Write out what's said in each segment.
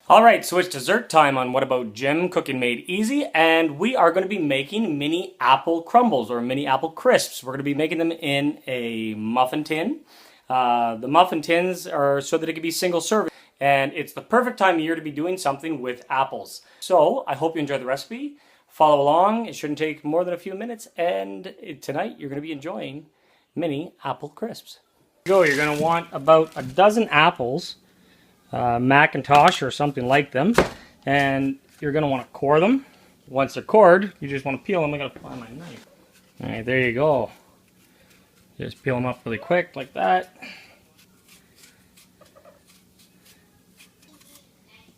Alright, so it's dessert time on What About Jim, Cooking Made Easy, and we are going to be making mini apple crumbles or mini apple crisps. We're going to be making them in a muffin tin. The muffin tins are so that it can be single serving, and it's the perfect time of year to be doing something with apples. So I hope you enjoy the recipe. Follow along, it shouldn't take more than a few minutes, and tonight you're going to be enjoying mini apple crisps. You're going to want about a dozen apples. Macintosh or something like them, and you're going to want to core them. Once they're cored, you just want to peel them. I got to find my knife. Alright, there you go. Just peel them up really quick like that.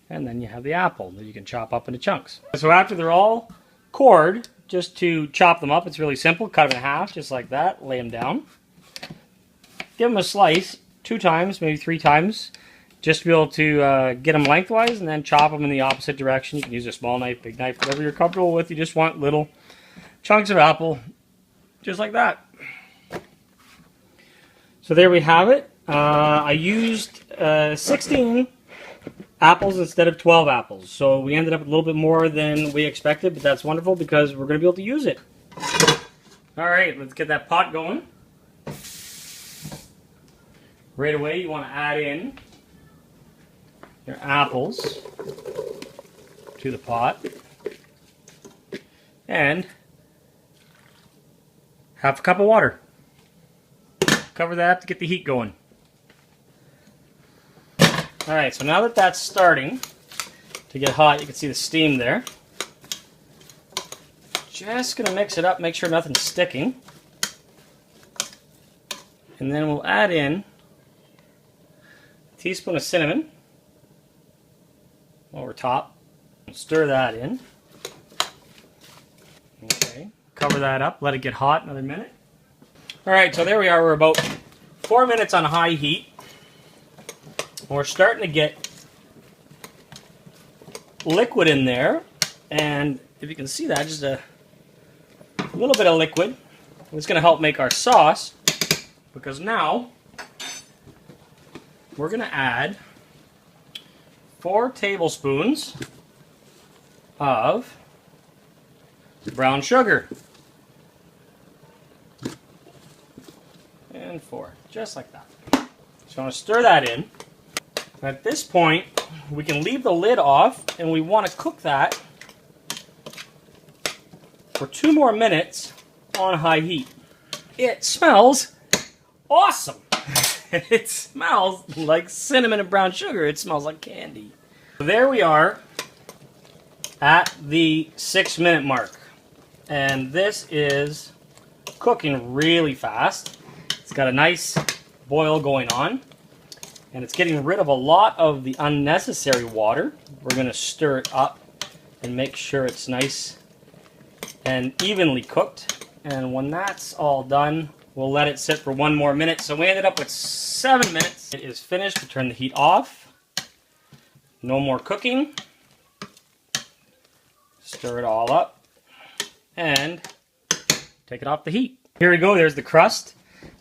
And then you have the apple that you can chop up into chunks. So after they're all cored, just to chop them up, it's really simple. Cut them in half just like that, lay them down. Give them a slice 2 times, maybe 3 times. Just to be able to get them lengthwise, and then chop them in the opposite direction. You can use a small knife, big knife, whatever you're comfortable with. You just want little chunks of apple, just like that. So there we have it. I used 16 apples instead of 12 apples. So we ended up with a little bit more than we expected, but that's wonderful because we're going to be able to use it. Alright, let's get that pot going. Right away, you want to add in your apples to the pot and half a cup of water. Cover that to get the heat going. Alright, so now that that's starting to get hot, you can see the steam there. Just going to mix it up, make sure nothing's sticking. And then we'll add in a teaspoon of cinnamon over top. Stir that in. Okay, cover that up, let it get hot another minute. Alright, so there we are. We're about 4 minutes on high heat. We're starting to get liquid in there, and if you can see that, just a little bit of liquid. It's going to help make our sauce, because now we're going to add 4 tablespoons of brown sugar. And 4, just like that. So I'm going to stir that in. At this point, we can leave the lid off, and we want to cook that for 2 more minutes on high heat. It smells awesome. It smells like cinnamon and brown sugar. It smells like candy. There we are at the 6-minute mark. And this is cooking really fast. It's got a nice boil going on. And it's getting rid of a lot of the unnecessary water. We're going to stir it up and make sure it's nice and evenly cooked. And when that's all done, we'll let it sit for 1 more minute. So we ended up with 7 minutes. It is finished. We turn the heat off. No more cooking. Stir it all up. And take it off the heat. Here we go. There's the crust.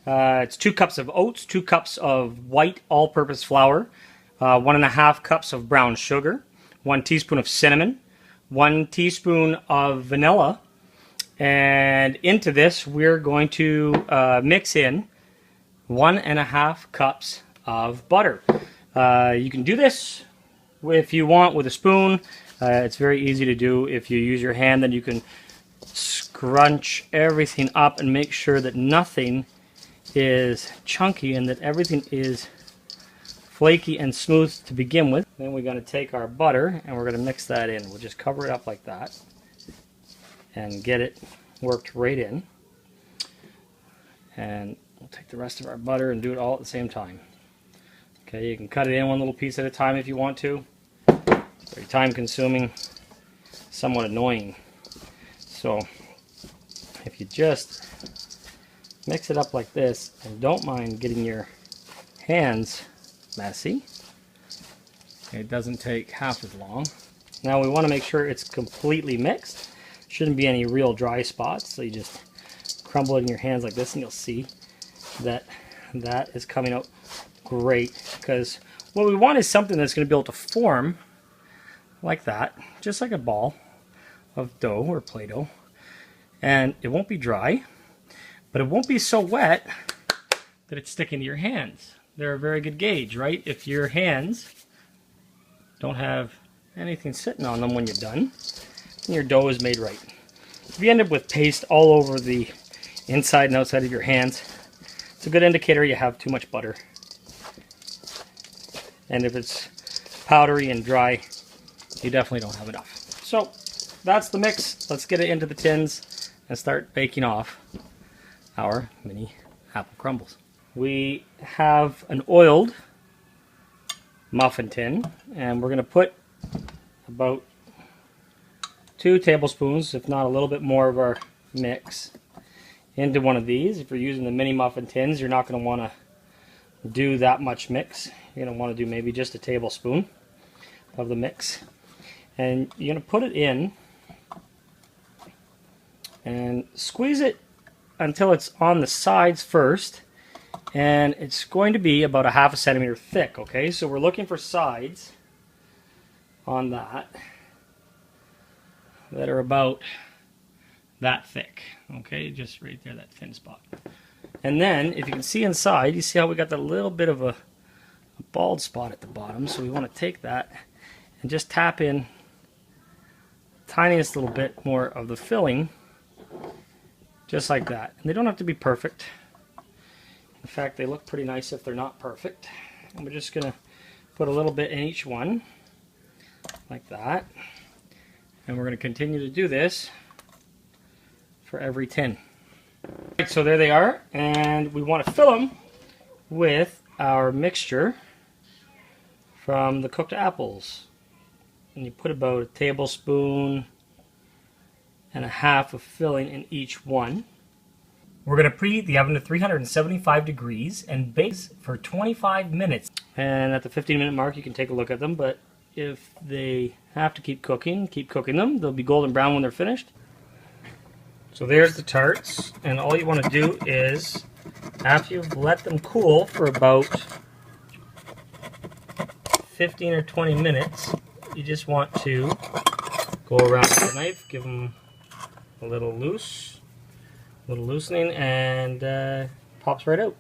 It's 2 cups of oats, 2 cups of white all-purpose flour, 1.5 cups of brown sugar, 1 teaspoon of cinnamon, 1 teaspoon of vanilla, and into this we're going to mix in 1.5 cups of butter. You can do this if you want with a spoon. It's very easy to do. If you use your hand, then you can scrunch everything up and make sure that nothing is chunky and that everything is flaky and smooth to begin with. Then we're going to take our butter and we're going to mix that in. We'll just cover it up like that and get it worked right in. And we'll take the rest of our butter and do it all at the same time. Okay, you can cut it in 1 little piece at a time if you want to. Very time consuming, somewhat annoying. So if you just mix it up like this and don't mind getting your hands messy, It doesn't take half as long. Now we want to make sure it's completely mixed. Shouldn't be any real dry spots, so you just crumble it in your hands like this and you'll see that that is coming out great, because what we want is something that's going to be able to form like that, just like a ball of dough or Play-Doh, and it won't be dry, but it won't be so wet that it's sticking to your hands. They're a very good gauge, right? If your hands don't have anything sitting on them when you're done, then your dough is made right. If you end up with paste all over the inside and outside of your hands, it's a good indicator you have too much butter. And if it's powdery and dry, you definitely don't have enough. So that's the mix. Let's get it into the tins and start baking off our mini apple crumbles. We have an oiled muffin tin, and we're going to put about 2 tablespoons, if not a little bit more, of our mix into one of these. If you're using the mini muffin tins, you're not going to want to do that much mix. You're going to want to do maybe just a tablespoon of the mix. And you're going to put it in and squeeze it until it's on the sides first. And it's going to be about a ½ centimeter thick, okay? So we're looking for sides on that are about that thick, okay? Just right there, that thin spot. And then, if you can see inside, you see how we got that little bit of a bald spot at the bottom. So we want to take that and just tap in the tiniest little bit more of the filling, just like that. And they don't have to be perfect. In fact, they look pretty nice if they're not perfect. And we're just going to put a little bit in each one, like that. And we're going to continue to do this for every tin. Right, so there they are, and we want to fill them with our mixture from the cooked apples. And you put about 1.5 tablespoons of filling in each one. We're going to preheat the oven to 375 degrees and bake for 25 minutes. And at the 15-minute mark, you can take a look at them, but if they have to keep cooking them. They'll be golden brown when they're finished. So there's the tarts, and all you want to do is, after you've let them cool for about 15 or 20 minutes, you just want to go around with the knife, give them a little loosening, and pops right out.